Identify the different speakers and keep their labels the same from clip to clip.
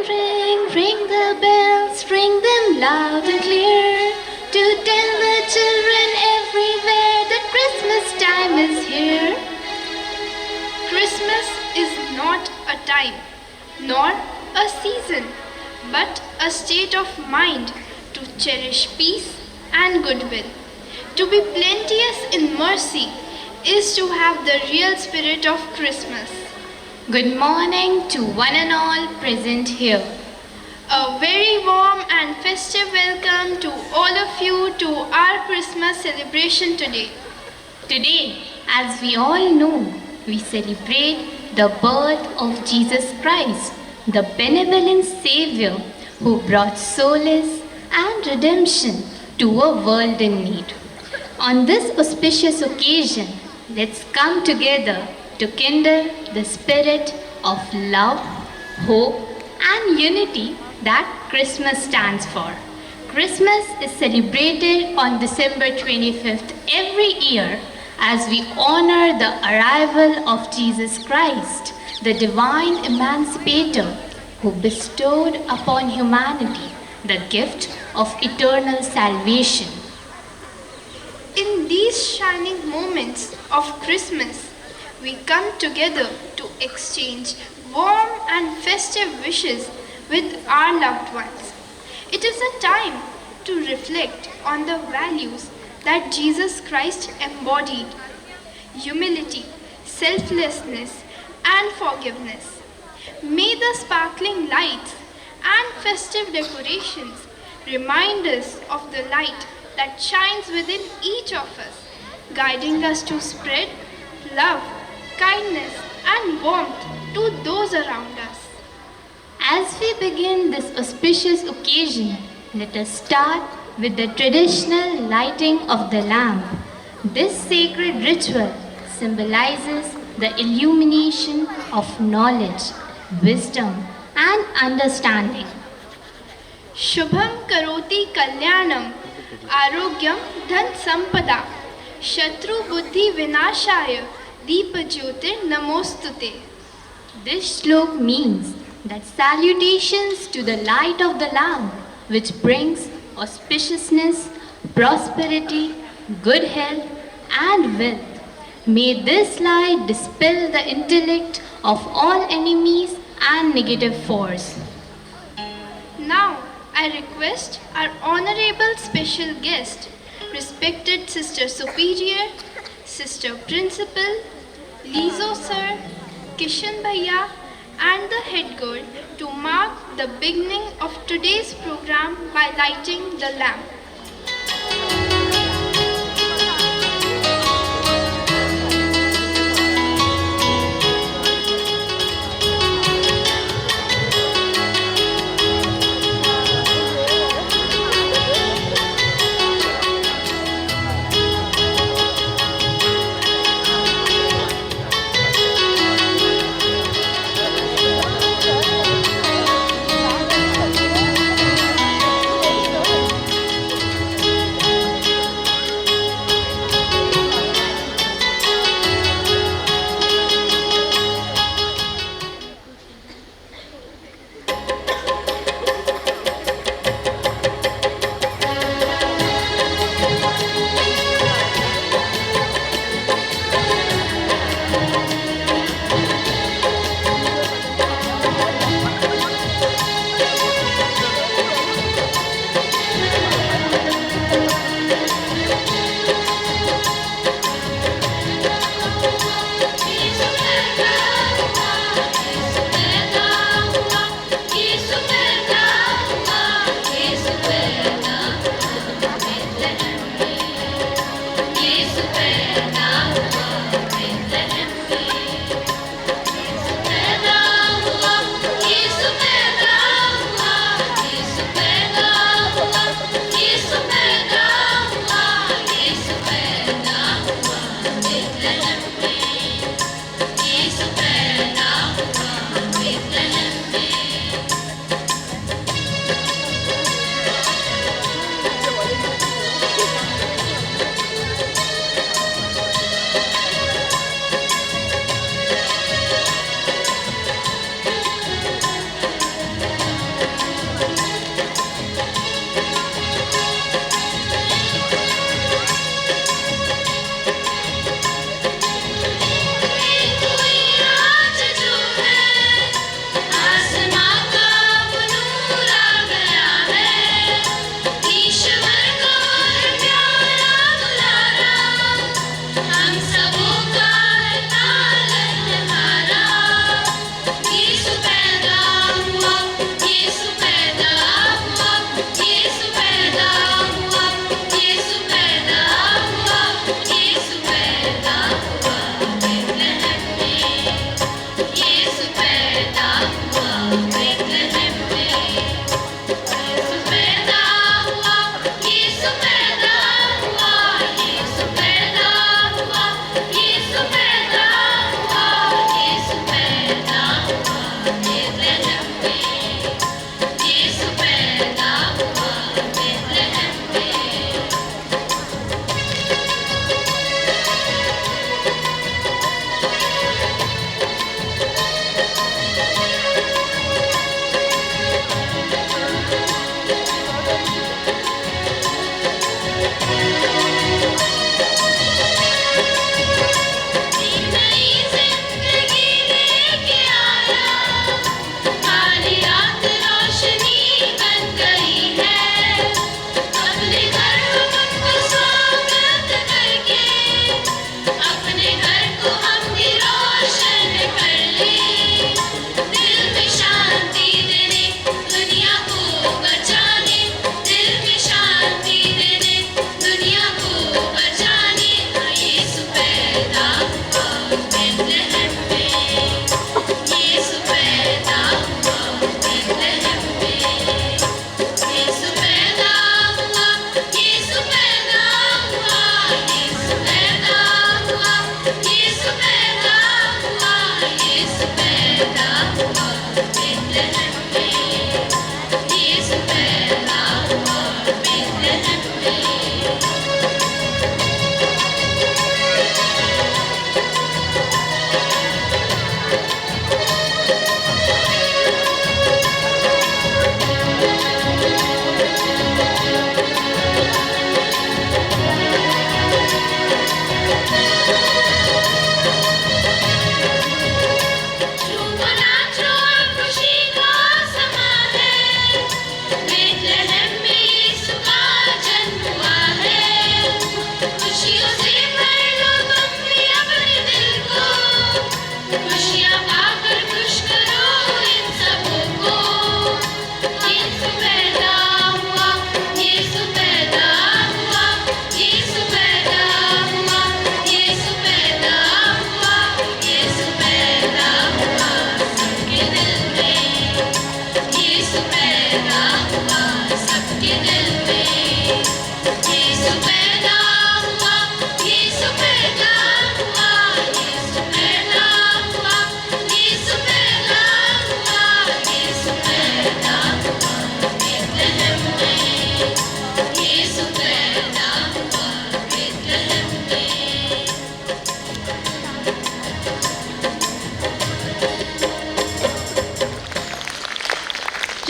Speaker 1: ring, ring the bells, ring them loud and clear, to tell the children everywhere that Christmas time is here.
Speaker 2: Christmas is not a time, nor a season, but a state of mind to cherish peace and goodwill. To be plenteous in mercy is to have the real spirit of Christmas.
Speaker 1: Good morning to one and all present here.
Speaker 2: A very warm and festive welcome to all of you to our Christmas celebration today.
Speaker 1: Today, as we all know, we celebrate the birth of Jesus Christ, the benevolent Savior who brought solace and redemption to a world in need. On this auspicious occasion, let's come together to kindle the spirit of love, hope, and unity that Christmas stands for. Christmas is celebrated on December 25th every year as we honor the arrival of Jesus Christ, the divine emancipator who bestowed upon humanity the gift of eternal salvation.
Speaker 2: In these shining moments of Christmas, we come together to exchange warm and festive wishes with our loved ones. It is a time to reflect on the values that Jesus Christ embodied: humility, selflessness, and forgiveness. May the sparkling lights and festive decorations remind us of the light that shines within each of us, guiding us to spread love, kindness, and warmth to those around us.
Speaker 1: As we begin this auspicious occasion, let us start with the traditional lighting of the lamp. This sacred ritual symbolizes the illumination of knowledge, wisdom, and understanding.
Speaker 2: Shubham karoti kalyanam, arogyam dhan sampada, shatru buddhi vinashaya, deepa jyotir namostute.
Speaker 1: This shlok means that salutations to the light of the lamp, which brings auspiciousness, prosperity, good health, and wealth. May this light dispel the intellect of all enemies and negative force.
Speaker 2: Now, I request our honorable special guest, respected Sister Superior, Sister Principal, Lizo Sir, Kishan Bhaiya, and the head girl to mark the beginning of today's program by lighting the lamp.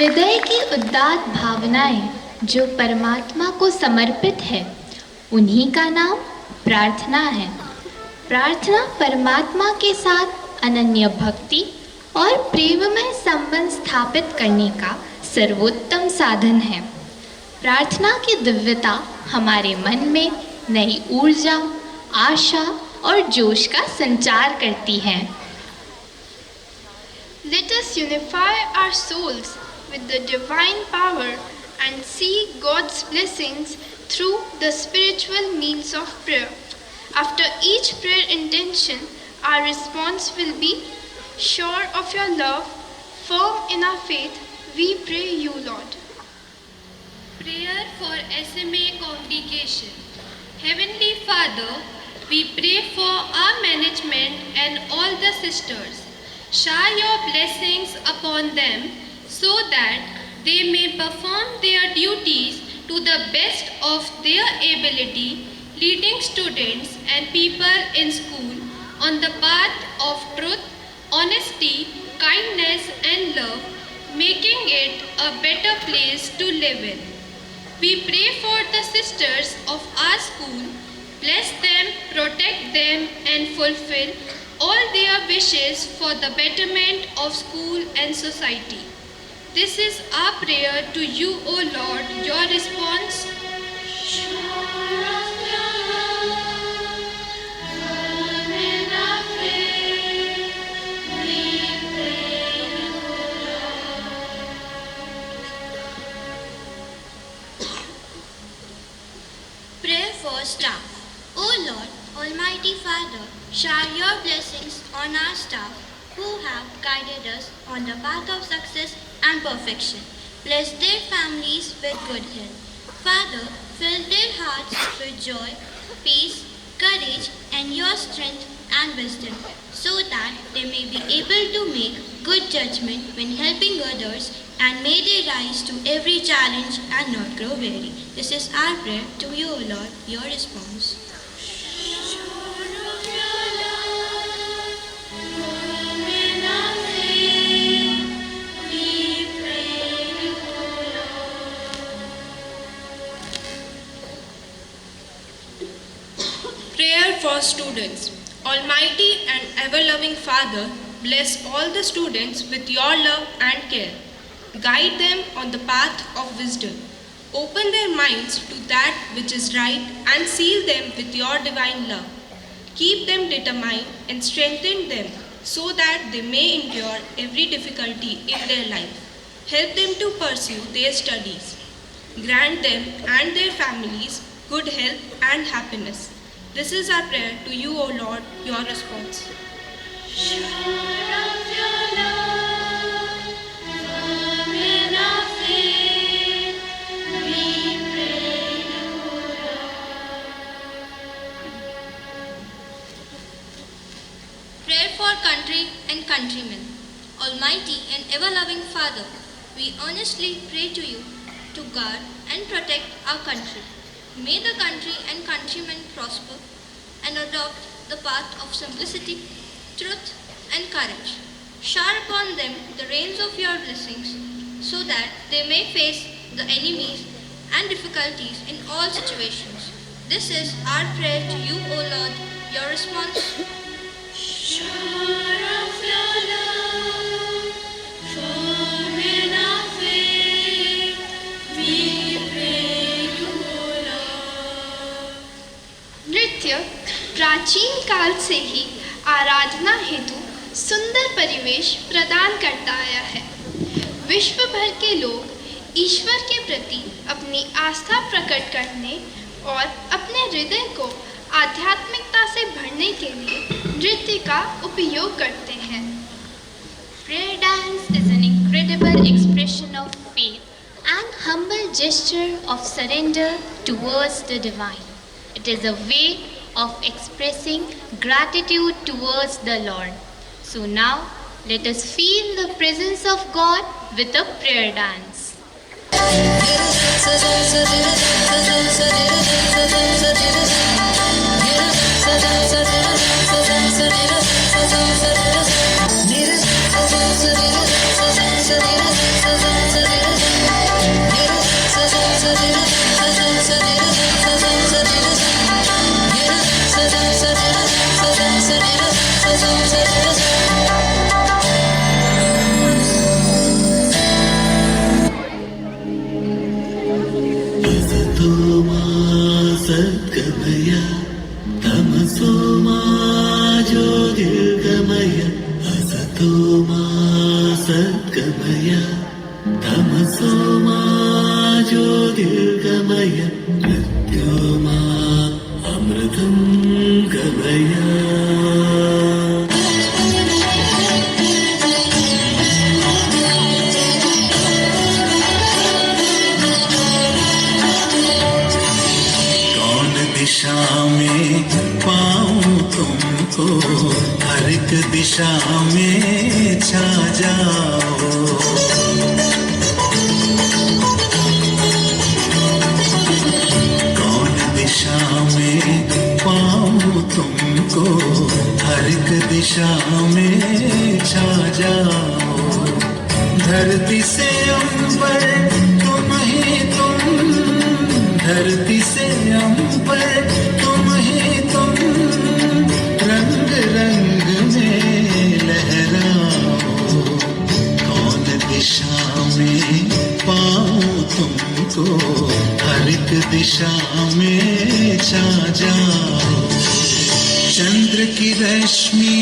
Speaker 1: हृदय की उदात्त भावनाएं जो परमात्मा को समर्पित है, उन्हीं का नाम प्रार्थना है। प्रार्थना परमात्मा के साथ अनन्य भक्ति और प्रेममय संबंध स्थापित करने का सर्वोत्तम साधन है। प्रार्थना की दिव्यता हमारे मन में नई ऊर्जा, आशा और जोश का संचार करती है।
Speaker 2: Let us unify our souls with the divine power and see God's blessings through the spiritual means of prayer. After each prayer intention, our response will be, sure of your love, firm in our faith, we pray you, Lord.
Speaker 3: Prayer for SMA congregation. Heavenly Father, we pray for our management and all the sisters. Shower your blessings upon them so that they may perform their duties to the best of their ability, leading students and people in school on the path of truth, honesty, kindness and love, making it a better place to live in. We pray for the sisters of our school. Bless them, protect them and fulfill all their wishes for the betterment of school and society. This is our prayer to you, O Lord. Your response?
Speaker 4: Prayer for staff. O Lord, Almighty Father, shower your blessings on our staff who have guided us on the path of success and perfection. Bless their families with good health. Father, fill their hearts with joy, peace, courage, and your strength and wisdom, so that they may be able to make good judgment when helping others, and may they rise to every challenge and not grow weary. This is our prayer to you, O Lord. Your response.
Speaker 5: Prayer for students. Almighty and ever-loving Father, bless all the students with your love and care. Guide them on the path of wisdom. Open their minds to that which is right and seal them with your divine love. Keep them determined and strengthen them so that they may endure every difficulty in their life. Help them to pursue their studies. Grant them and their families good health and happiness. This is our prayer to you, O Lord. Your response.
Speaker 4: Prayer for country and countrymen. Almighty and ever-loving Father, Father, we earnestly pray to you to guard and protect our country. May the country and countrymen prosper and adopt the path of simplicity, truth, and courage. Shower upon them the rains of your blessings, so that they may face the enemies and difficulties in all situations. This is our prayer to you, O Lord. Your response?
Speaker 3: Shower of your love, firm in our faith, we pray you, Lord.
Speaker 2: नृत्य प्राचीन काल से ही आराधना हेतु सुंदर परिवेश प्रदान करता आया है। विश्व भर के लोग ईश्वर के प्रति अपनी आस्था प्रकट करने और अपने हृदय को आध्यात्मिकता से भरने के लिए नृत्य का उपयोग करते हैं।
Speaker 1: Prayer dance is an incredible expression of faith and humble gesture of surrender towards the divine. It is a way of expressing gratitude towards the Lord. So now, let us feel the presence of God with a prayer dance.
Speaker 6: सद्गमय तमसो मा ज्योतिर्गमय असतो मा सद्गमय तमसो मा ज्योतिर्गमय मृत्यो मा अमृतं गमय दिशा में पाऊं तुमको हर एक दिशा में छा जाओ कौन दिशा में पाऊं तुमको हर एक दिशा में छा जाओ धरती से अंबर तुम ही तुम धरती से अंबर तुम ही तुम रंग रंग में लहराओ कौन दिशा में पाऊं तुमको हर एक दिशा में छा जाओ चंद्र की रश्मि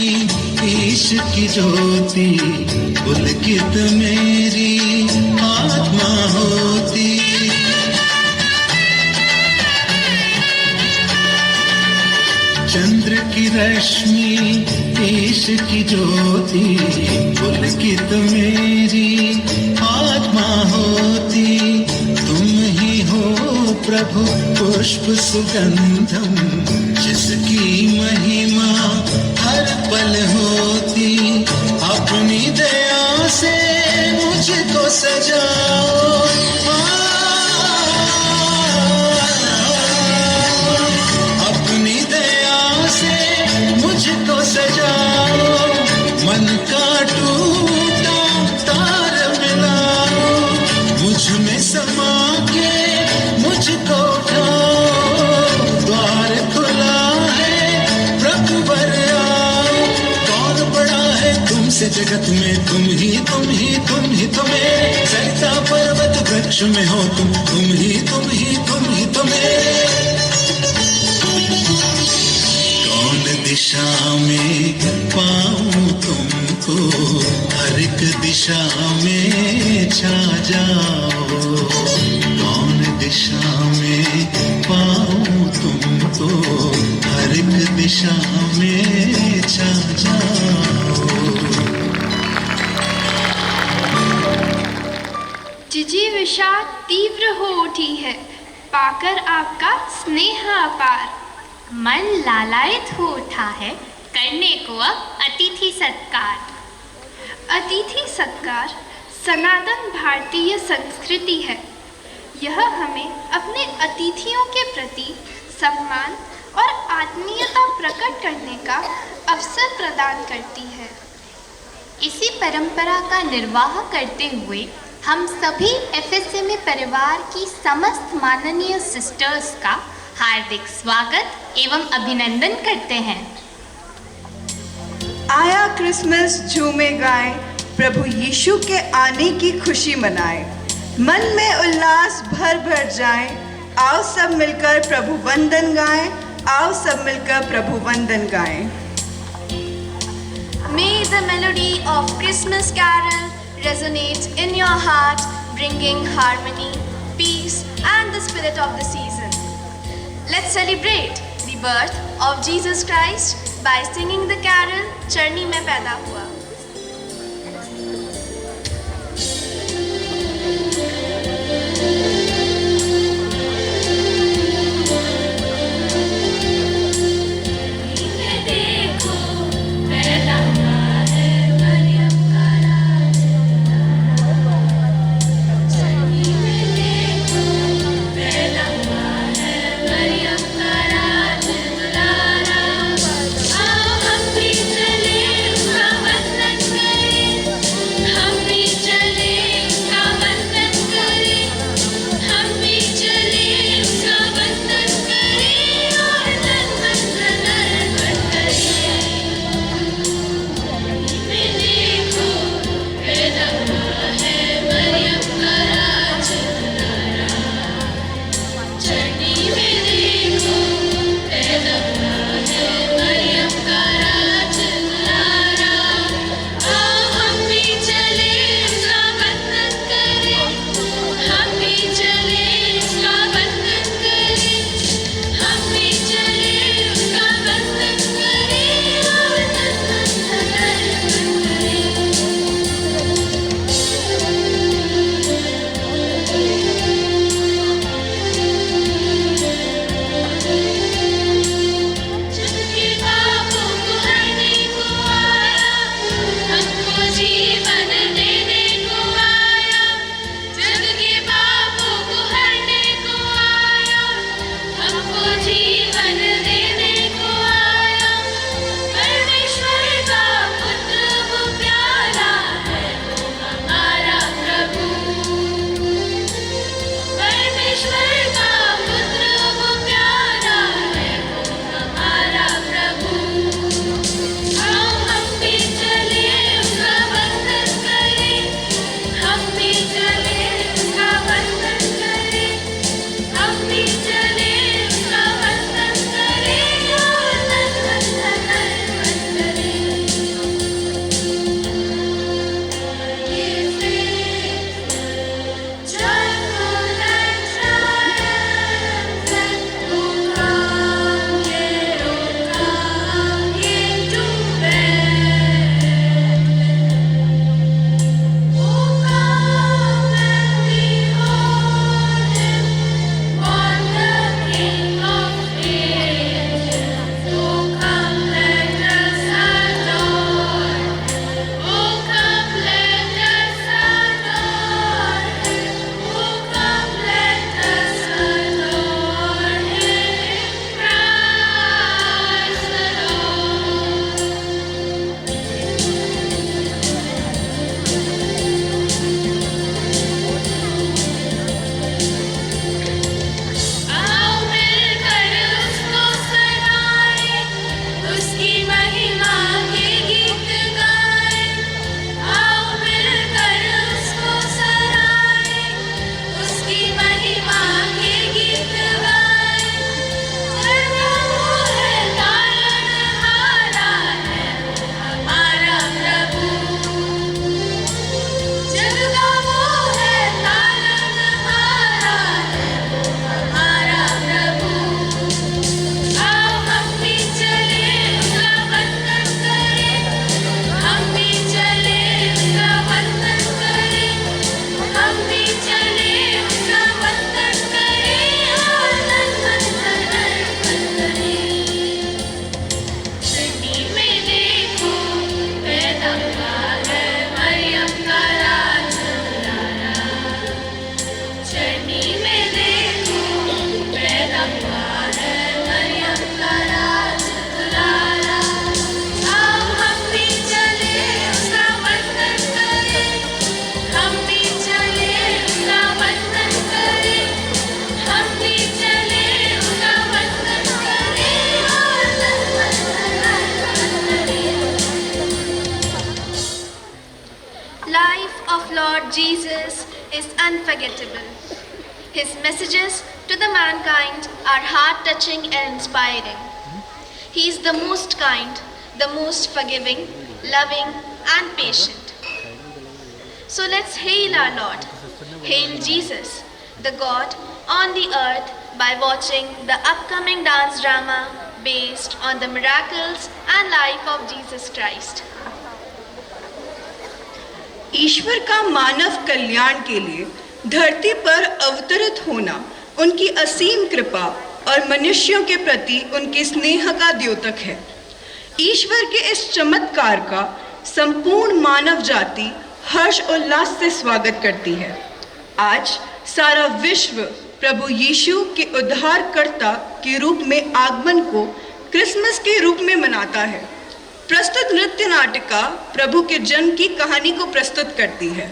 Speaker 6: ईश की ज्योति पुलकित मेरी आत्मा होती चंद्र की रश्मि ईश की ज्योति पुलकित मेरी आत्मा होती तुम ही हो प्रभु पुष्प सुगंधम जिसकी महिमा हर पल होती अपनी दया से मुझको सजाओ अपनी दया से मुझको सजाओ मन का टूटा तार मिलाओ मुझ में समा के मुझको उठाओ द्वार खुला है प्रभु बर आओ कौन बड़ा है तुमसे जगत में तुम ही तुम ही तुम ही तुम्हें सरिता पर्वत वृक्ष में हो तुम ही तुम ही तुम ही तुम्हें दिशा में पाऊं तुमको हर एक दिशा में छा जाओ कौन दिशा में पाऊं तुमको हर एक दिशा में छा जाओ
Speaker 2: जिजीविषा तीव्र हो उठी है पाकर आपका स्नेह अपार
Speaker 1: मन लालायित हो उठा है करने को अब अतिथि सत्कार
Speaker 2: अतिथि सत्कार सनातन भारतीय संस्कृति है। यह हमें अपने अतिथियों के प्रति सम्मान और आत्मीयता प्रकट करने का अवसर प्रदान करती है।
Speaker 1: इसी परंपरा का निर्वाह करते हुए हम सभी एफएसएमए परिवार की समस्त माननीय सिस्टर्स का हार्दिक स्वागत एवं अभिनंदन करते हैं।
Speaker 7: आया क्रिसमस झूमे गाएं, प्रभु यीशु के आने की खुशी मनाएं, मन में उल्लास भर भर जाए। आओ सब मिलकर प्रभु वंदन गाएं, आओ सब मिलकर प्रभु वंदन गाएं।
Speaker 2: May the melody of Christmas carol resonate in your heart, bringing harmony, peace and the spirit of the season. Let's celebrate the birth of Jesus Christ by singing the carol चरनी में पैदा हुआ।
Speaker 3: हम भी चले
Speaker 2: unforgettable. His messages to the mankind are heart-touching and inspiring. He is the most kind, the most forgiving, loving and patient. So let's hail our Lord. Hail Jesus, the God on the earth, by watching the upcoming dance drama based on the miracles and life of Jesus Christ.
Speaker 7: ईश्वर का मानव कल्याण के लिए धरती पर अवतरित होना उनकी असीम कृपा और मनुष्यों के प्रति उनके स्नेह का द्योतक है। ईश्वर के इस चमत्कार का संपूर्ण मानव जाति हर्ष उल्लास से स्वागत करती है। आज सारा विश्व प्रभु यीशु के उद्धारकर्ता के रूप में आगमन को क्रिसमस के रूप में मनाता है। प्रस्तुत नृत्य नाटिका प्रभु के जन्म की कहानी को प्रस्तुत करती है।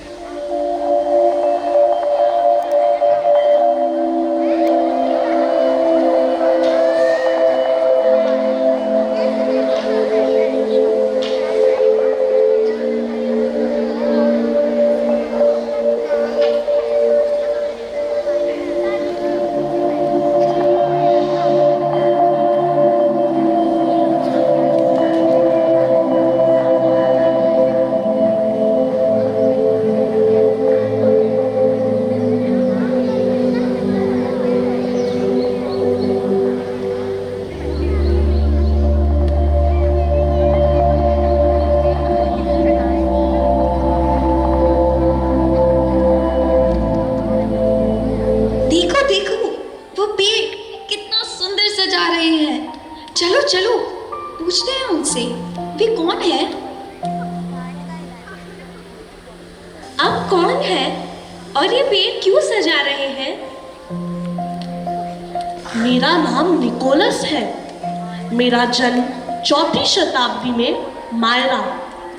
Speaker 8: मेरा जन्म 4वीं शताब्दी में मायरा,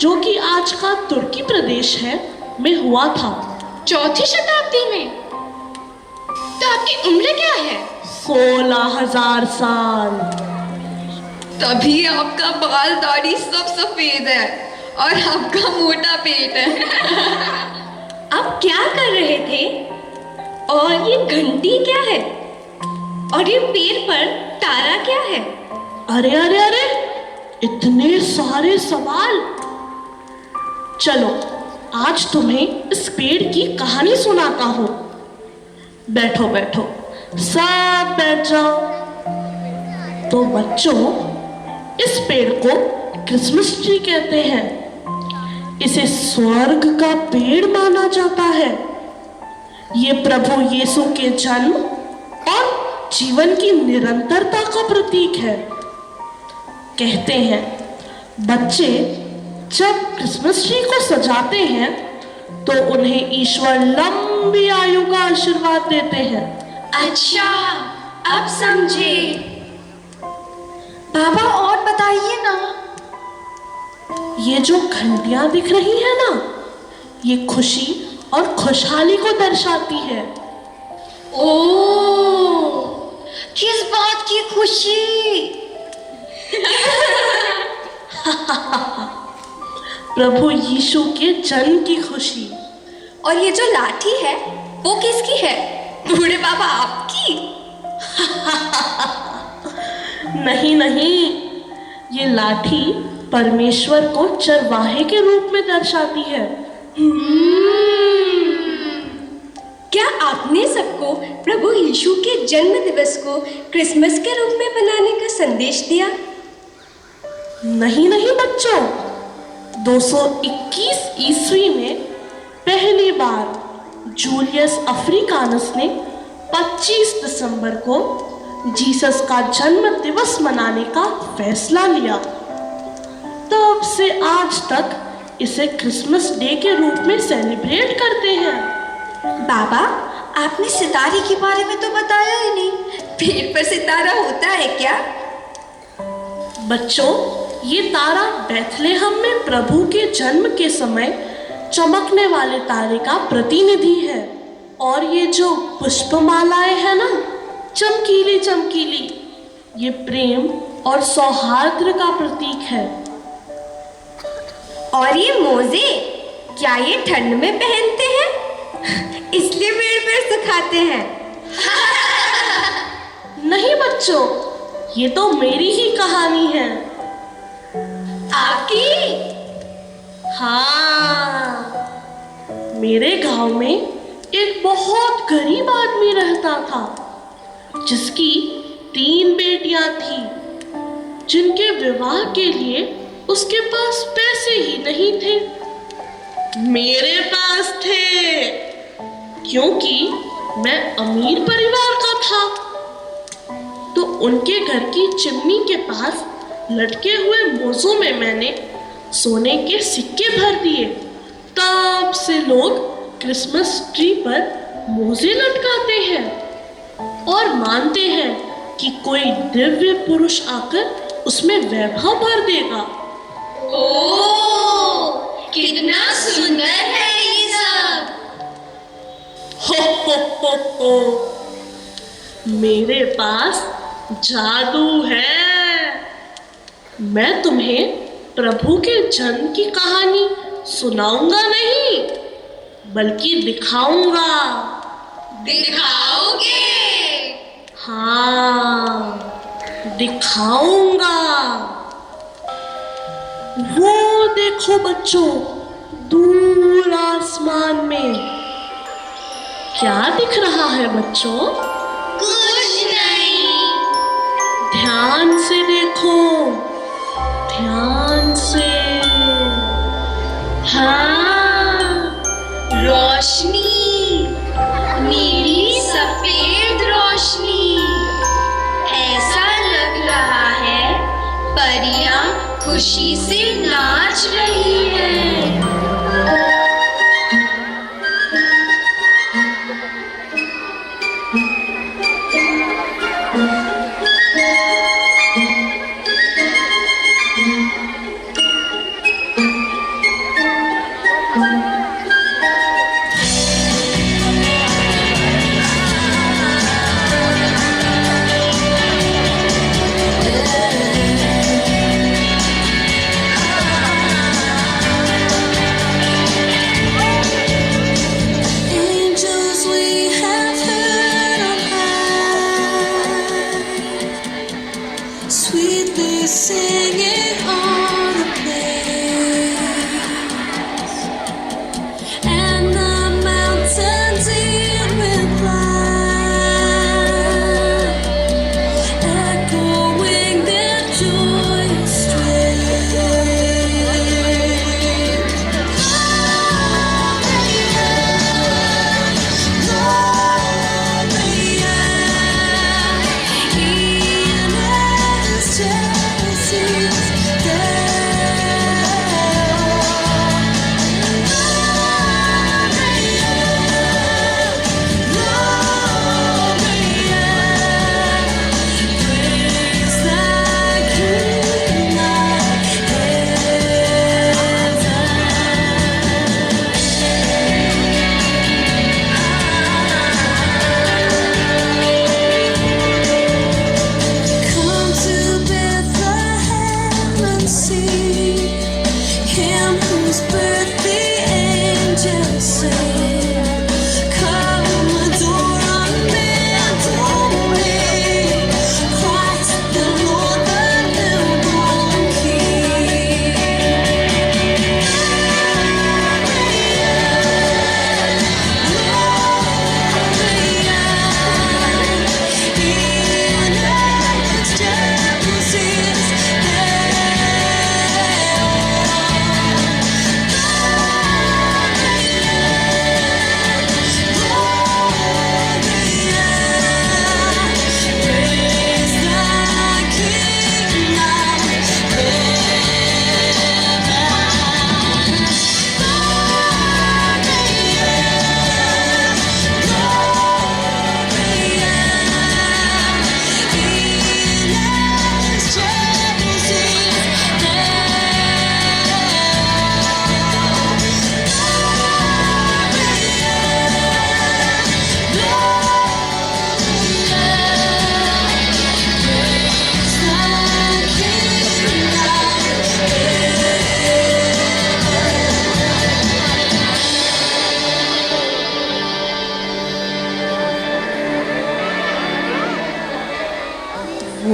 Speaker 8: जो कि आज का तुर्की प्रदेश है, में हुआ था।
Speaker 2: 4वीं शताब्दी में? तो आपकी उम्र क्या है?
Speaker 8: 16,000 साल।
Speaker 9: तभी आपका बाल दाढ़ी सब सफेद है और आपका मोटा पेट है।
Speaker 10: आप क्या कर रहे थे? और ये घंटी क्या है? और ये पेड़ पर तारा क्या है?
Speaker 8: अरे अरे अरे, इतने सारे सवाल। चलो आज तुम्हें इस पेड़ की कहानी सुनाता हूँ। बैठो बैठो, सब बैठ जाओ। तो बच्चों, इस पेड़ को क्रिसमस ट्री कहते हैं। इसे स्वर्ग का पेड़ माना जाता है। ये प्रभु यीशु के जन्म और जीवन की निरंतरता का प्रतीक है। कहते हैं बच्चे जब क्रिसमस ट्री को सजाते हैं तो उन्हें ईश्वर लंबी आयु का आशीर्वाद देते हैं।
Speaker 10: अच्छा, अब समझे। बाबा और बताइए ना।
Speaker 8: ये जो घंटियां दिख रही है ना, ये खुशी और खुशहाली को दर्शाती है।
Speaker 10: ओह, किस बात की खुशी?
Speaker 8: प्रभु यीशु के जन्म की खुशी।
Speaker 10: और ये जो लाठी है वो किसकी है? बूढ़े बाबा आपकी?
Speaker 8: नहीं नहीं, ये लाठी परमेश्वर को चरवाहे के रूप में दर्शाती है।
Speaker 10: क्या आपने सबको प्रभु यीशु के जन्म दिवस को क्रिसमस के रूप में मनाने का संदेश दिया?
Speaker 8: नहीं नहीं बच्चों, 221 ईस्वी में पहली बार जूलियस अफ्रीकानस ने 25 दिसंबर को जीसस का जन्म दिवस मनाने का फैसला लिया। तब से आज तक इसे क्रिसमस डे के रूप में सेलिब्रेट करते हैं।
Speaker 10: बाबा, आपने सितारे के बारे में तो बताया ही नहीं। पेड़ पर सितारा होता है क्या?
Speaker 8: बच्चों, ये तारा बेथलेहम में प्रभु के जन्म के समय चमकने वाले तारे का प्रतिनिधि है। और ये जो पुष्पमालाएं हैं ना, चमकीली चमकीली, ये प्रेम और सौहार्द का प्रतीक है।
Speaker 10: और ये मोजे, क्या ये ठंड में पहनते हैं? इसलिए पेड़ पेड़ सुखाते हैं।
Speaker 8: नहीं बच्चों, ये तो मेरी ही कहानी है।
Speaker 10: आपकी?
Speaker 8: हाँ, मेरे गांव में एक बहुत गरीब आदमी रहता था, जिसकी 3 बेटियां थी, जिनके विवाह के लिए उसके पास पैसे ही नहीं थे। मेरे पास थे, क्योंकि मैं अमीर परिवार का था। तो उनके घर की चिमनी के पास लटके हुए मोजों में मैंने सोने के सिक्के भर दिए। तब से लोग क्रिसमस ट्री पर मोजे लटकाते हैं और मानते हैं कि कोई दिव्य पुरुष आकर उसमें वैभव भर देगा।
Speaker 10: ओह, कितना सुंदर है ये सब।
Speaker 8: हो, मेरे पास जादू है। मैं तुम्हें प्रभु के जन्म की कहानी सुनाऊंगा नहीं, बल्कि दिखाऊंगा।
Speaker 10: दिखाओगे?
Speaker 8: हाँ, दिखाऊंगा। वो देखो बच्चों, दूर आसमान में क्या दिख रहा है बच्चों?
Speaker 10: कुछ नहीं।
Speaker 8: ध्यान से देखो, ध्यान से।
Speaker 10: हाँ, रोशनी, नीली सफेद रोशनी। ऐसा लग रहा है परियां खुशी से नाच रही हैं।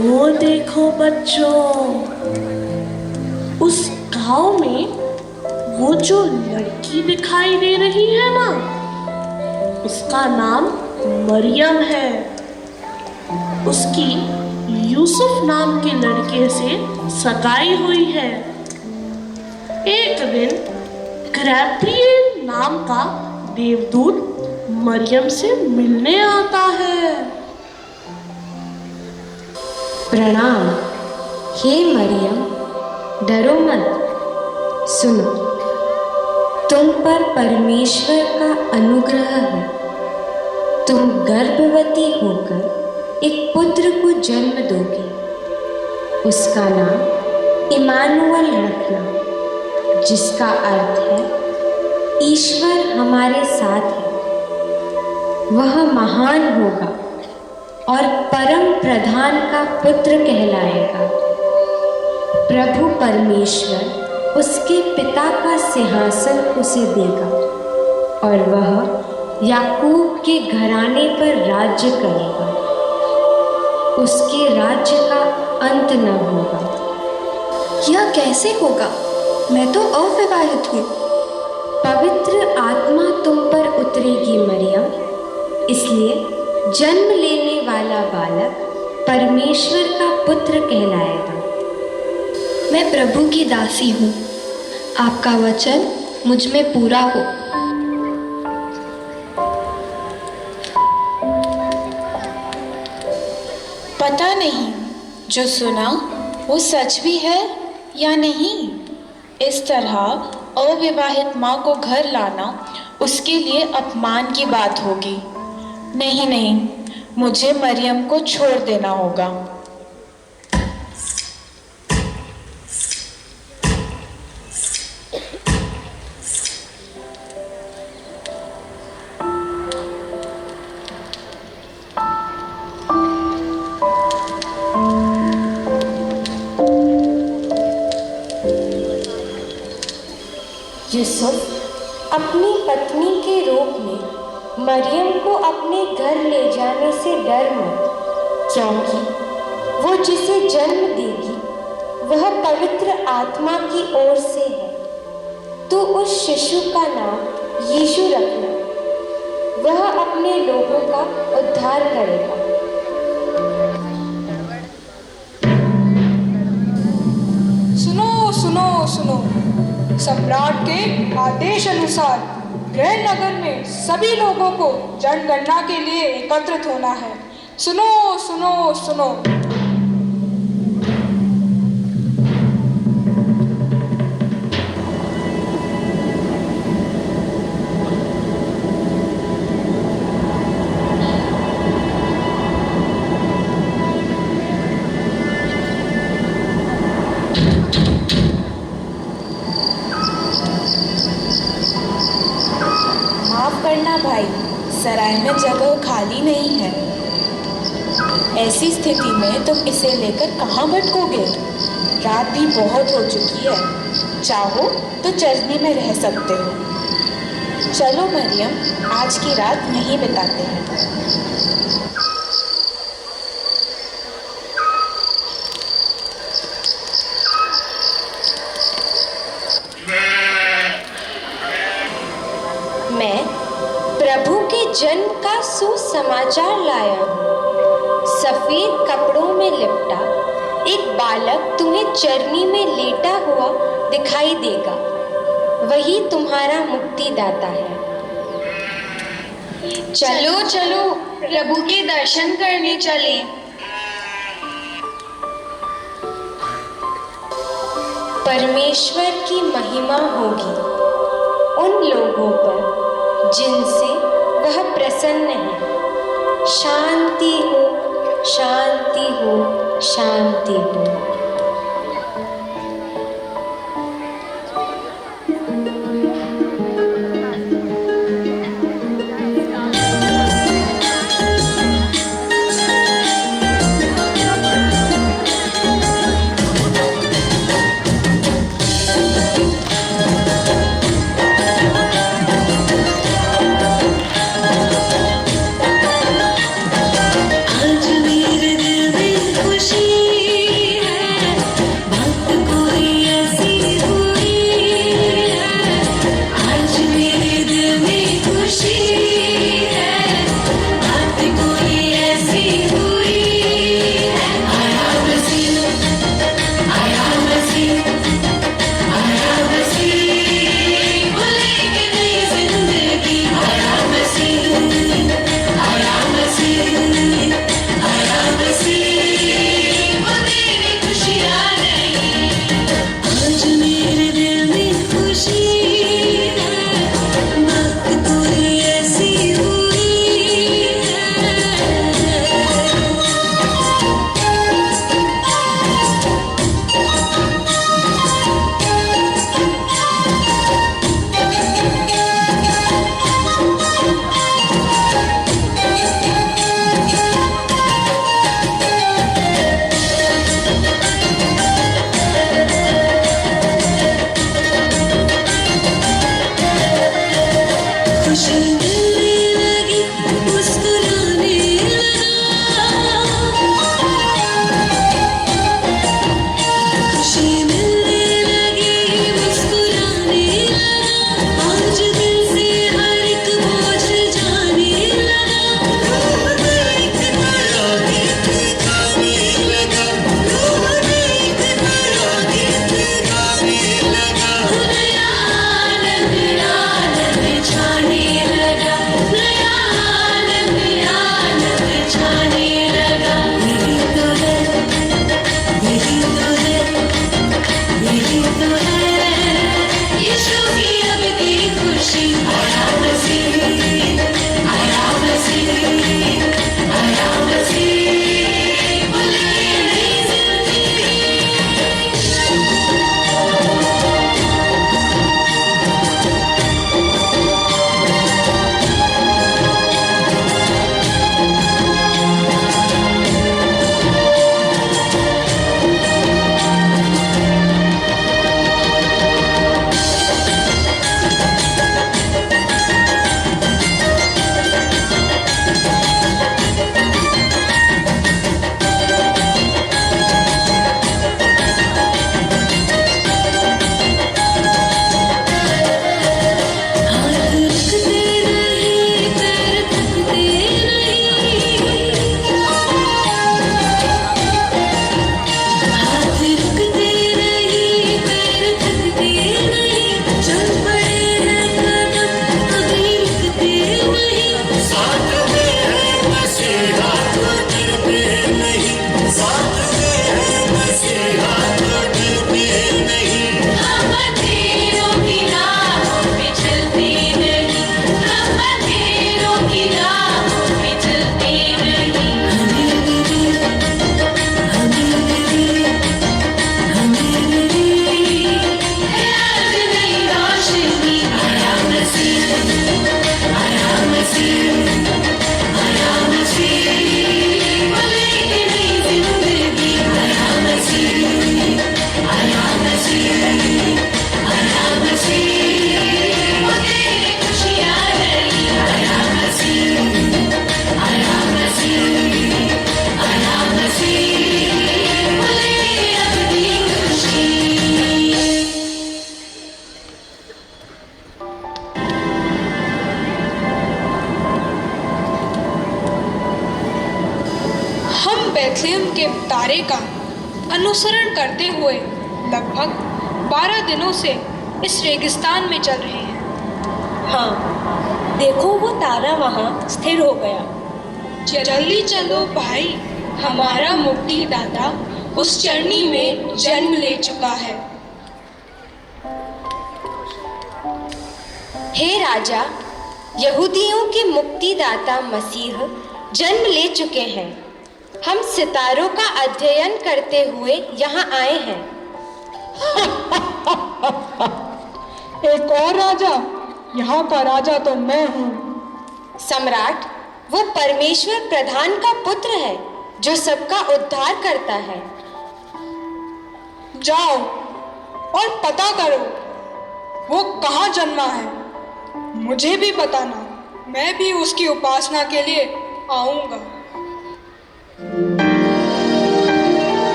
Speaker 8: वो देखो बच्चों, उस गांव में वो जो लड़की दिखाई दे रही है ना, उसका नाम मरियम है। उसकी यूसुफ नाम के लड़के से सगाई हुई है। एक दिन गैब्रिएल नाम का देवदूत मरियम से मिलने आता है।
Speaker 11: प्रणाम। हे मरियम, डरो मत। सुनो, तुम पर परमेश्वर का अनुग्रह है। तुम गर्भवती होकर एक पुत्र को जन्म दोगी। उसका नाम इमानुएल रखना, जिसका अर्थ है ईश्वर हमारे साथ है। वह महान होगा और परम प्रधान का पुत्र कहलाएगा। प्रभु परमेश्वर उसके पिता का सिंहासन उसे देगा और वह याकूब के घराने पर राज्य करेगा। उसके राज्य का अंत न होगा।
Speaker 12: यह कैसे होगा? मैं तो अविवाहित हूँ।
Speaker 11: पवित्र आत्मा तुम पर उतरेगी मरियम, इसलिए जन्म लेने वाला बालक परमेश्वर का पुत्र कहलाएगा।
Speaker 12: मैं प्रभु की दासी हूँ, आपका वचन मुझ में पूरा हो।
Speaker 13: पता नहीं जो सुना वो सच भी है या नहीं। इस तरह अविवाहित माँ को घर लाना उसके लिए अपमान की बात होगी। नहीं नहीं, मुझे मरियम को छोड़ देना होगा।
Speaker 11: यूसुफ अपनी पत्नी के रूप में मरियम को अपने घर ले जाने से डर मत, क्योंकि वो जिसे जन्म देगी वह पवित्र आत्मा की ओर से है। तो उस शिशु का नाम यीशु रखना। वह अपने लोगों का उद्धार करेगा।
Speaker 14: सुनो सुनो सुनो, सम्राट के आदेश अनुसार गृह नगर में सभी लोगों को जनगणना के लिए एकत्रित होना है। सुनो सुनो सुनो।
Speaker 13: भाई, सराय में जगह खाली नहीं है। ऐसी स्थिति में तुम इसे लेकर कहाँ भटकोगे? रात भी बहुत हो चुकी है। चाहो तो चरनी में रह सकते हो। चलो मरियम, आज की रात यहीं बिताते हैं।
Speaker 11: मैं प्रभु के जन्म का सुसमाचार लाया हूँ। सफेद कपड़ों में लिपटा एक बालक तुम्हें चरनी में लेटा हुआ दिखाई देगा। वही तुम्हारा मुक्तिदाता है।
Speaker 12: चलो चलो, प्रभु के दर्शन करने चले।
Speaker 11: परमेश्वर की महिमा होगी उन लोगों पर जिनसे वह प्रसन्न है। शांति हो, शांति हो, शांति हो।
Speaker 6: आज मेरे दिल में खुशी
Speaker 14: बैथलेहम के तारे का अनुसरण करते हुए लगभग 12 दिनों से इस रेगिस्तान में चल रहे हैं।
Speaker 11: हाँ, देखो वो तारा वहाँ स्थिर हो गया।
Speaker 14: जल्दी चलो भाई, हमारा मुक्तिदाता उस चरनी में जन्म ले चुका है।
Speaker 11: हे राजा, यहूदियों के मुक्तिदाता मसीह जन्म ले चुके हैं। हम सितारों का अध्ययन करते हुए यहाँ आए हैं।
Speaker 14: एक और राजा? यहाँ का राजा तो मैं हूँ।
Speaker 11: सम्राट, वो परमेश्वर प्रधान का पुत्र है जो सबका उद्धार करता है।
Speaker 14: जाओ और पता करो वो कहाँ जन्मा है। मुझे भी बताना, मैं भी उसकी उपासना के लिए आऊंगा।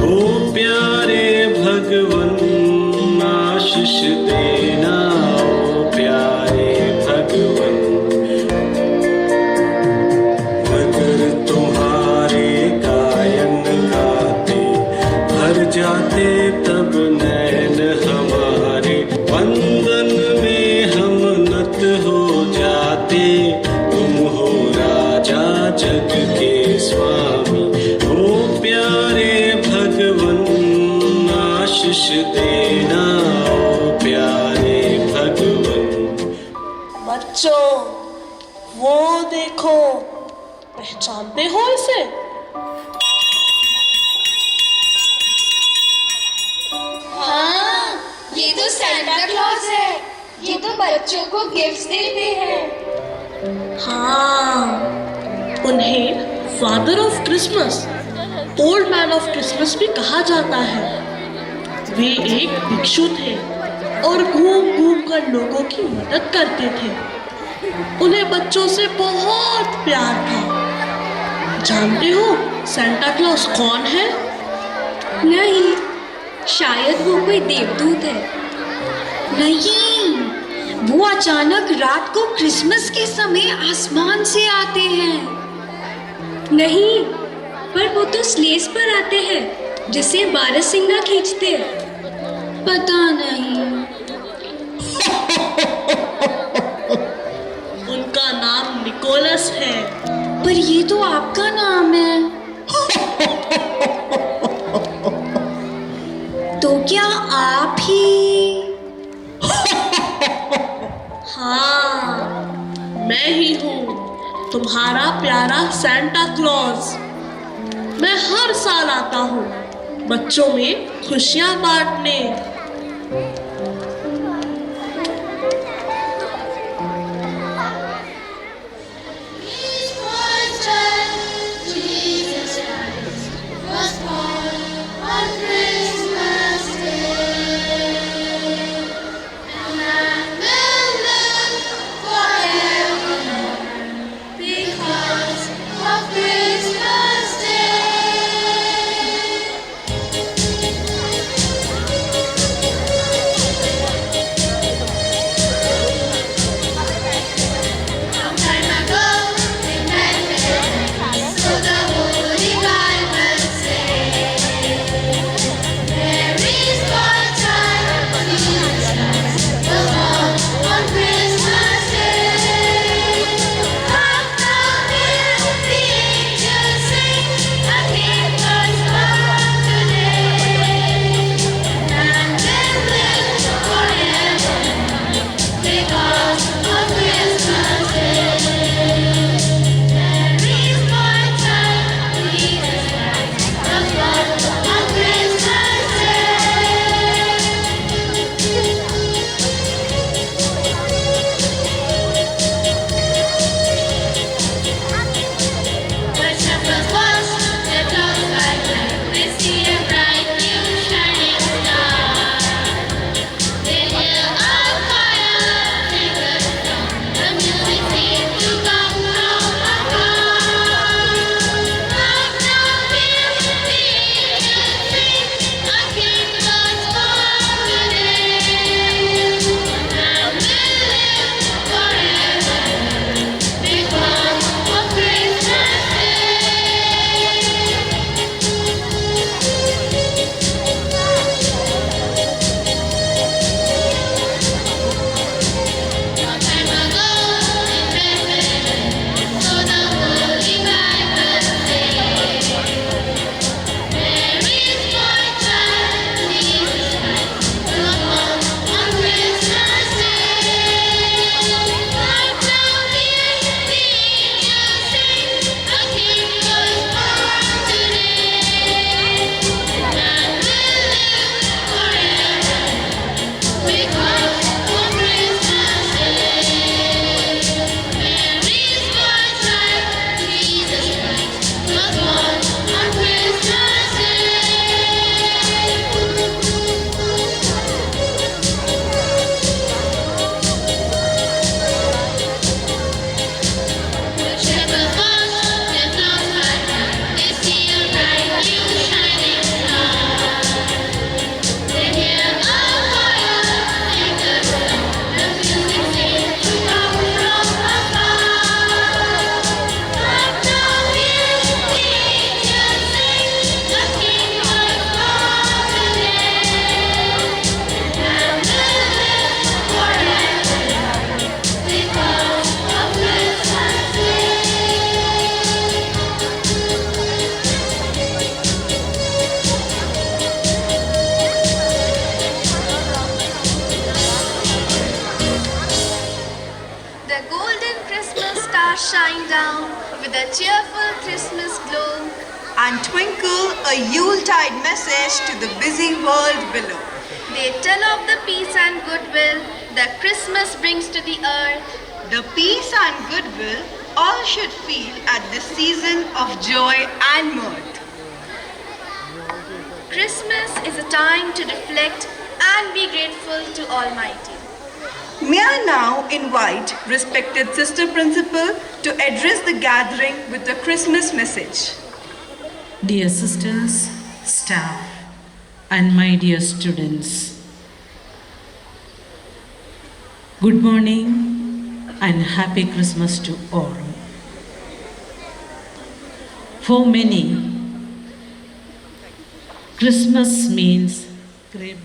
Speaker 6: ओ प्यारे भगवन आशीष देना, ओ प्यारे भगवन, अगर तुम्हारे गायन गाते भर जाते तब नैन हमारे, वंदन में हम नत हो जाते। तुम हो राजा जग के स्वामी, ओ प्यारे भगवन आशीष देना, ओ प्यारे भगवन।
Speaker 8: बच्चों, वो देखो, पहचानते हो इसे?
Speaker 10: हाँ, ये तो सैंटा क्लॉज है। ये तो बच्चों को गिफ्ट्स देते हैं।
Speaker 8: हाँ, उन्हें father of Christmas, old man of Christmas भी कहा जाता है। वे एक भिक्षु थे और घूम घूम कर लोगों की मदद करते थे। उन्हें बच्चों से बहुत प्यार था। जानते हो सैंटा क्लॉज कौन है?
Speaker 12: नहीं, शायद वो कोई देवदूत है।
Speaker 10: नहीं, वो अचानक रात को क्रिसमस के समय आसमान से आते हैं।
Speaker 12: नहीं, पर वो तो स्लेज पर आते हैं जिसे बारहसिंगा खींचते हैं।
Speaker 10: पता नहीं।
Speaker 8: उनका नाम निकोलस है।
Speaker 10: पर ये तो आपका नाम है। तो क्या आप ही?
Speaker 8: हाँ, मैं ही हूँ, तुम्हारा प्यारा सैंटा क्लॉज। मैं हर साल आता हूँ बच्चों में खुशियाँ बांटने।
Speaker 2: shine down with a cheerful Christmas glow
Speaker 7: and twinkle a Yuletide message to the busy world below.
Speaker 2: They tell of the peace and goodwill that Christmas brings to the earth.
Speaker 7: The peace and goodwill all should feel at this season of joy and mirth.
Speaker 2: Christmas is a time to reflect and be grateful to Almighty.
Speaker 7: May I now invite respected Sister Principal to address the gathering with a Christmas message.
Speaker 15: Dear sisters, staff, and my dear students, good morning and happy Christmas to all. For many, Christmas means crib,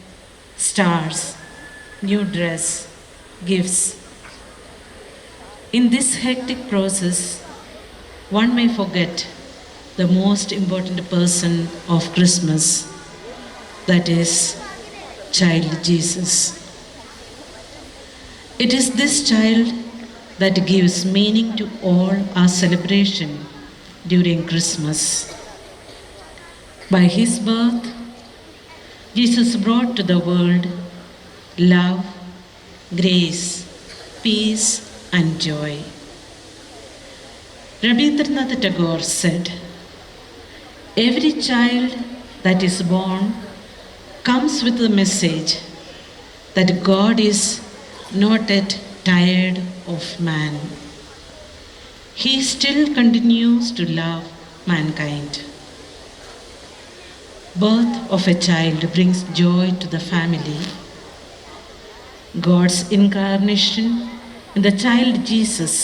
Speaker 15: stars, new dress, gifts. In this hectic process, one may forget the most important person of Christmas, that is, child Jesus. It is this child that gives meaning to all our celebration during Christmas. By his birth, Jesus brought to the world love, grace, peace, and joy. Rabindranath Tagore said, "Every child that is born comes with the message that God is not yet tired of man. He still continues to love mankind." Birth of a child brings joy to the family. God's incarnation in the child Jesus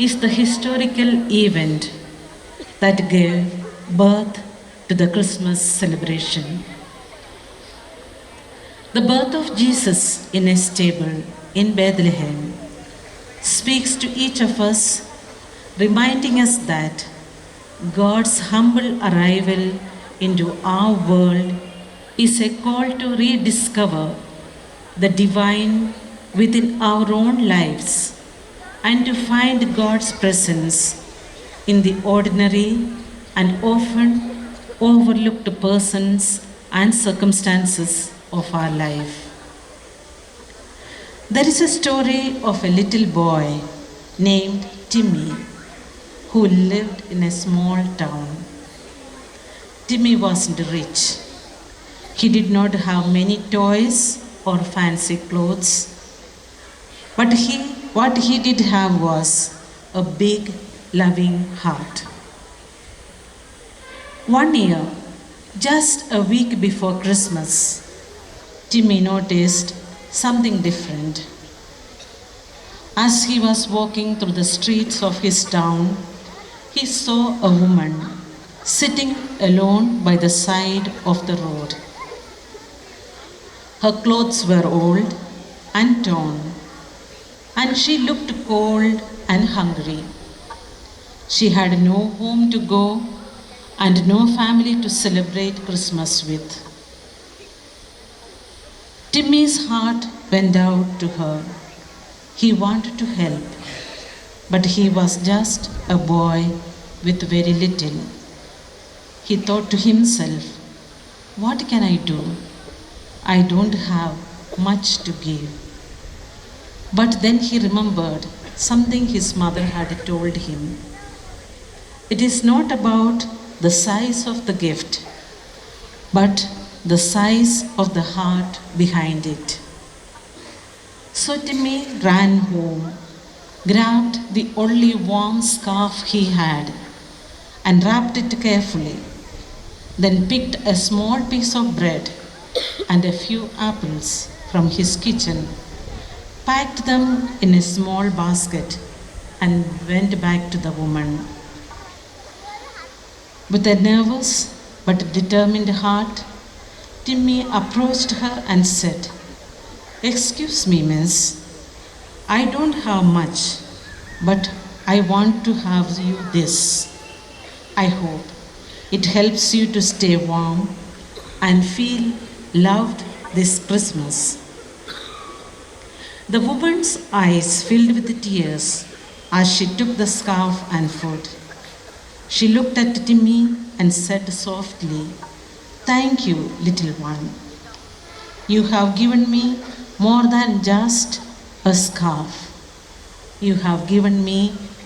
Speaker 15: is the historical event that gave birth to the Christmas celebration. The birth of Jesus in a stable in Bethlehem speaks to each of us, reminding us that God's humble arrival into our world is a call to rediscover the divine within our own lives and to find God's presence in the ordinary and often overlooked persons and circumstances of our life. There is a story of a little boy named Timmy who lived in a small town. Timmy wasn't rich. He did not have many toys or fancy clothes, but what he did have was a big, loving heart. One year, just a week before Christmas, Timmy noticed something different. As he was walking through the streets of his town, he saw a woman sitting alone by the side of the road. Her clothes were old and torn, and she looked cold and hungry. She had no home to go and no family to celebrate Christmas with. Timmy's heart went out to her. He wanted to help, but he was just a boy with very little. He thought to himself, "What can I do? I don't have much to give." But then he remembered something his mother had told him. It is not about the size of the gift, but the size of the heart behind it. So Timmy ran home, grabbed the only warm scarf he had, and wrapped it carefully, then picked a small piece of bread and a few apples from his kitchen, packed them in a small basket, and went back to the woman. With a nervous but determined heart, Timmy approached her and said, "Excuse me, miss, I don't have much, but I want to have you this. I hope it helps you to stay warm and feel loved this Christmas." The woman's eyes filled with tears as she took the scarf and food. She looked at Timmy and said softly, "Thank you, little one. You have given me more than just a scarf. You have given me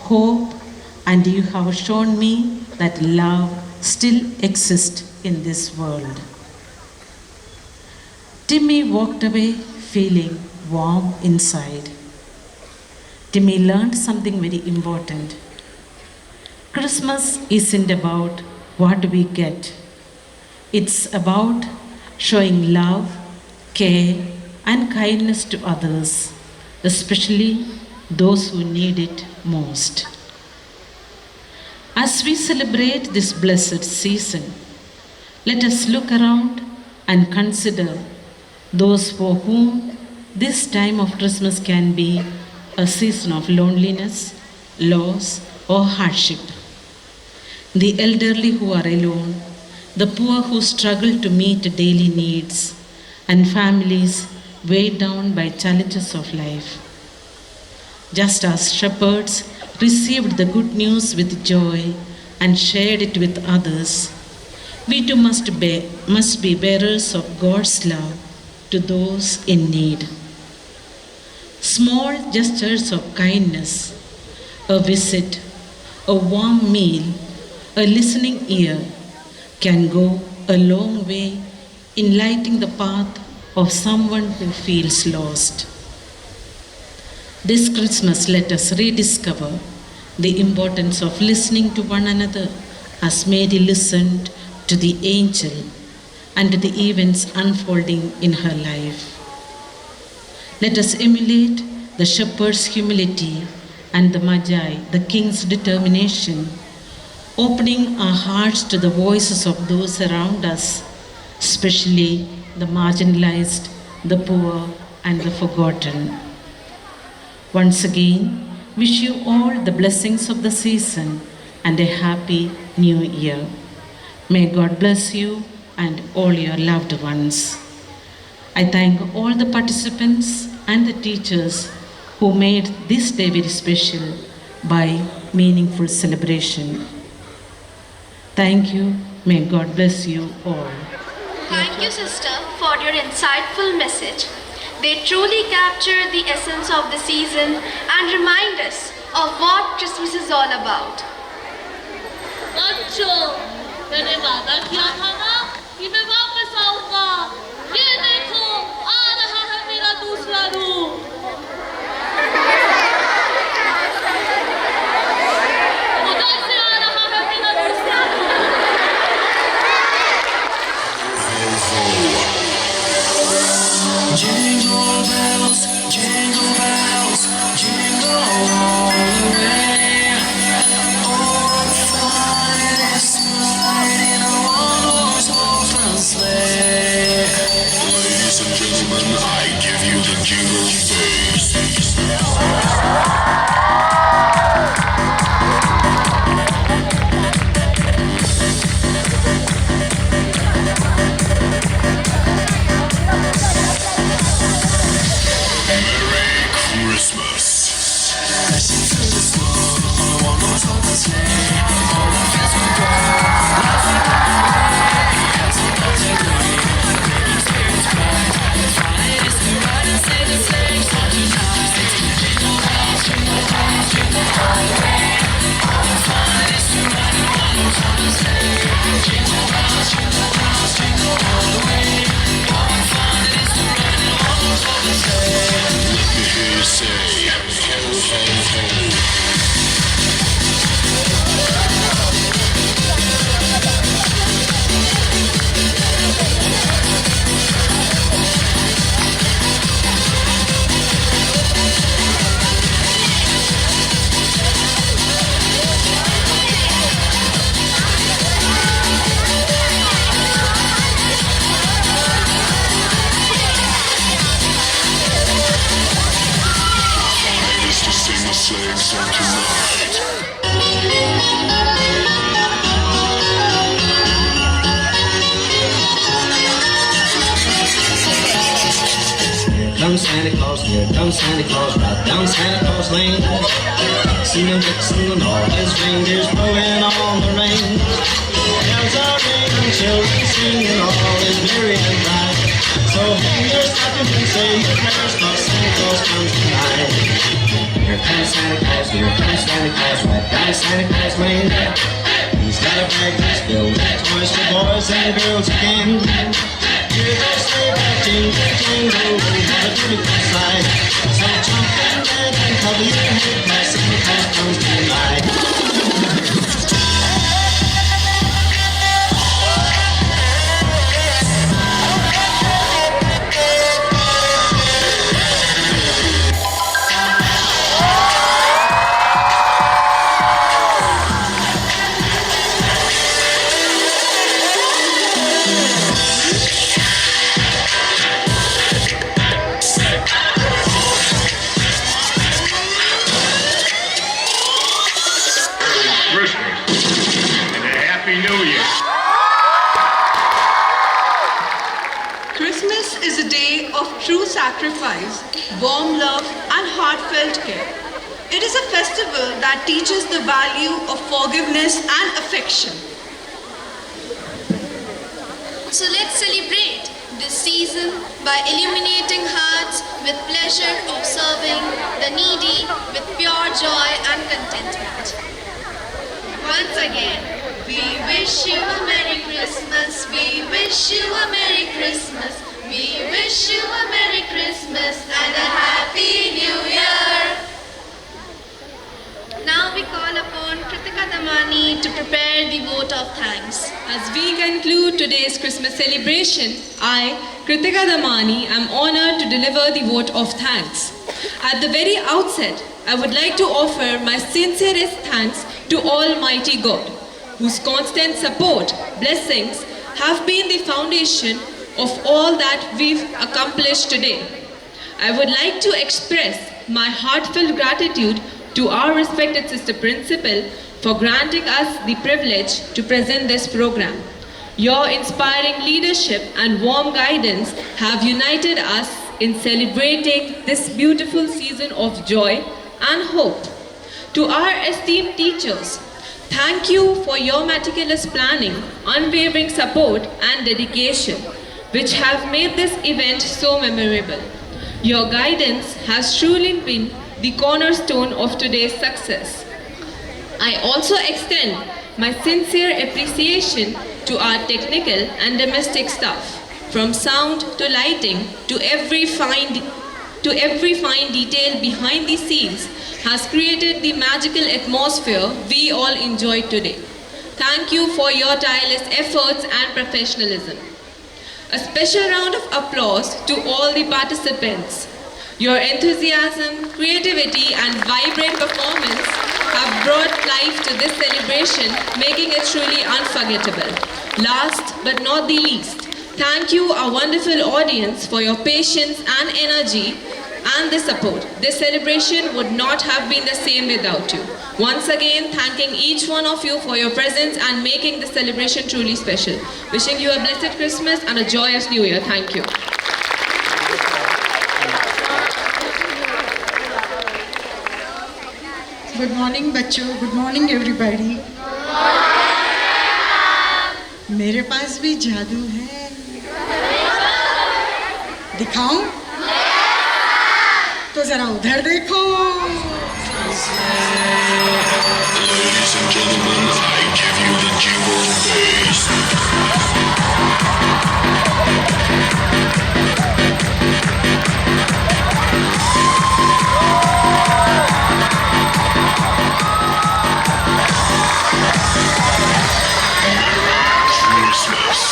Speaker 15: hope, and you have shown me that love still exists in this world." Timmy walked away feeling warm inside. Timmy learned something very important. Christmas isn't about what we get. It's about showing love, care, and kindness to others, especially those who need it most. As we celebrate this blessed season, let us look around and consider those for whom this time of Christmas can be a season of loneliness, loss, or hardship. The elderly who are alone, the poor who struggle to meet daily needs, and families weighed down by challenges of life. Just as shepherds received the good news with joy and shared it with others, we too must be bearers of God's love to those in need. Small gestures of kindness, a visit, a warm meal, a listening ear can go a long way in lighting the path of someone who feels lost. This Christmas, let us rediscover the importance of listening to one another as Mary listened to the angel and the events unfolding in her life. Let us emulate the shepherd's humility and the Magi, the king's determination, opening our hearts to the voices of those around us, especially the marginalized, the poor, and the forgotten. Once again, wish you all the blessings of the season and a happy new year. May God bless you and all your loved ones. I thank all the participants and the teachers who made this day very special by meaningful celebration. Thank you. May God bless you all.
Speaker 2: Thank you, sister, for your insightful message. They truly capture the essence of the season and remind us of what Christmas is all about.
Speaker 8: बच्चों, मैंने वादा किया था ना कि मैं वापस आऊंगा। ये देखो, आ रहा है मेरा दूसरा रूप। उधर से आ रहा है मेरा दूसरा रूप।
Speaker 6: Jingle bells, jingle bells, jingle all the way. Oh, what fun it is to ride in a one-horse open sleigh. Ladies and gentlemen, I give you the jingle bells. comes Santa Claus, here comes Santa Claus, right down Santa Claus Lane. See him Dixon and all his reindeers blowing on the reins. Bells are ringing, children singing, all is merry and bright. So hang your stockings and say your prayers, 'cause Santa Claus comes tonight. Here comes Santa Claus, here comes Santa Claus, right down Santa Claus Lane. He's got a bag that's filled with toys for boys and girls again. Hear those sleigh bells jingle, jingle, what a beautiful sight. So jump in bed and cover your head, 'cause Santa Claus comes tonight.
Speaker 7: Christmas is a day of true sacrifice, warm love, and heartfelt care. It is a festival that teaches the value of forgiveness and affection.
Speaker 16: So let's celebrate this season by illuminating hearts with pleasure of serving the needy with pure joy and contentment. Once again, we wish you a Merry Christmas, we wish you a Merry Christmas, we wish you a Merry Christmas and a Happy New Year. Now we call upon Kritika Damani to prepare the vote of thanks.
Speaker 17: As we conclude today's Christmas celebration, I, Kritika Damani, am honored to deliver the vote of thanks. At the very outset, I would like to offer my sincerest thanks to Almighty God, whose constant support, blessings, have been the foundation of all that we've accomplished today. I would like to express my heartfelt gratitude to our respected Sister Principal for granting us the privilege to present this program. Your inspiring leadership and warm guidance have united us in celebrating this beautiful season of joy and hope. To our esteemed teachers, thank you for your meticulous planning, unwavering support and dedication, which have made this event so memorable. Your guidance has truly been the cornerstone of today's success. I also extend my sincere appreciation to our technical and domestic staff, from sound to lighting to every fine detail behind the scenes has created the magical atmosphere we all enjoy today. Thank you for your tireless efforts and professionalism. A special round of applause to all the participants. Your enthusiasm, creativity, and vibrant performance have brought life to this celebration, making it truly unforgettable. Last but not the least, thank you, our wonderful audience, for your patience and energy and the support. This celebration would not have been the same without you. Once again, thanking each one of you for your presence and making this celebration truly special. Wishing you a blessed Christmas and a joyous New Year. Thank you.
Speaker 18: Good morning बच्चों, good morning everybody. मेरे पास भी जादू है, दिखाऊं? तो जरा उधर देखो।
Speaker 19: Ladies and gentlemen, I give you the jingle bass. Christmas.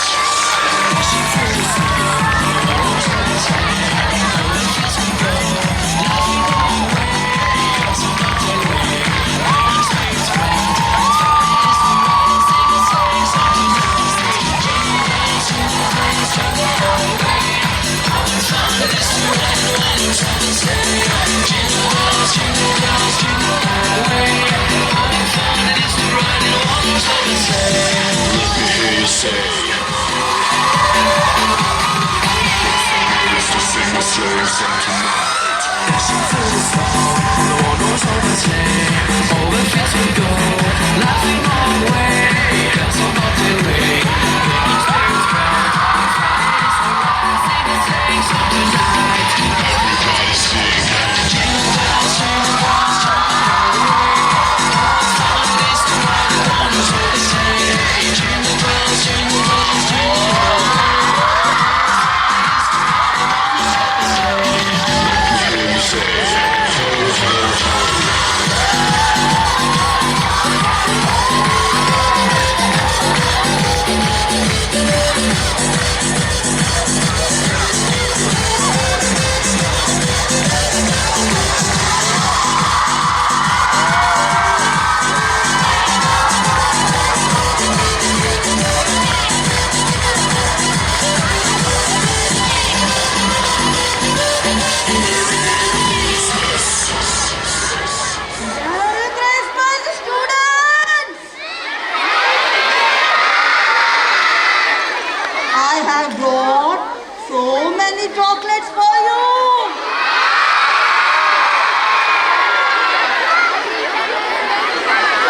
Speaker 20: chocolates for you.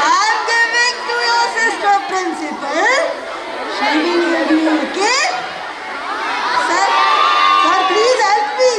Speaker 20: I'm giving to your sister principal. She will give you, okay? Sir, please help me.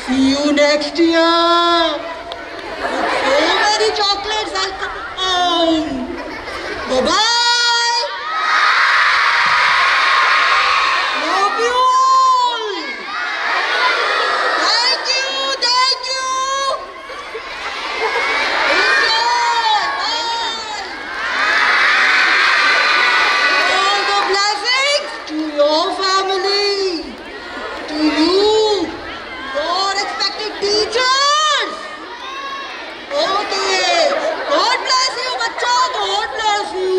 Speaker 20: See you next year. So many chocolates are coming. Bye-bye. Love you all. Thank you. Thank you. Enjoy. Bye. All the blessings to your family, to you. Your expected teachers. Okay. God bless you, bachcho. God bless you.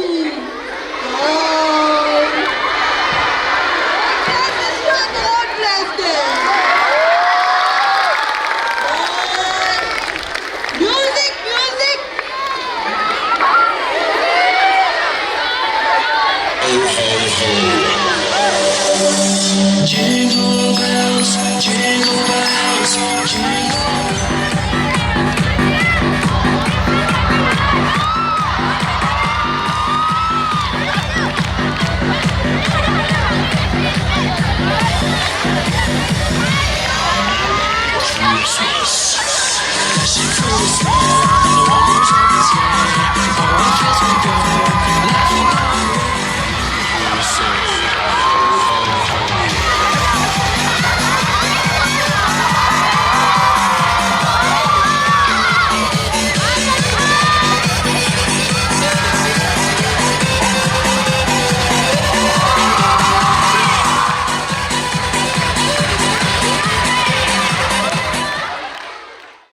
Speaker 20: God bless you and God bless them. Music, music.
Speaker 6: Ho, ho, ho.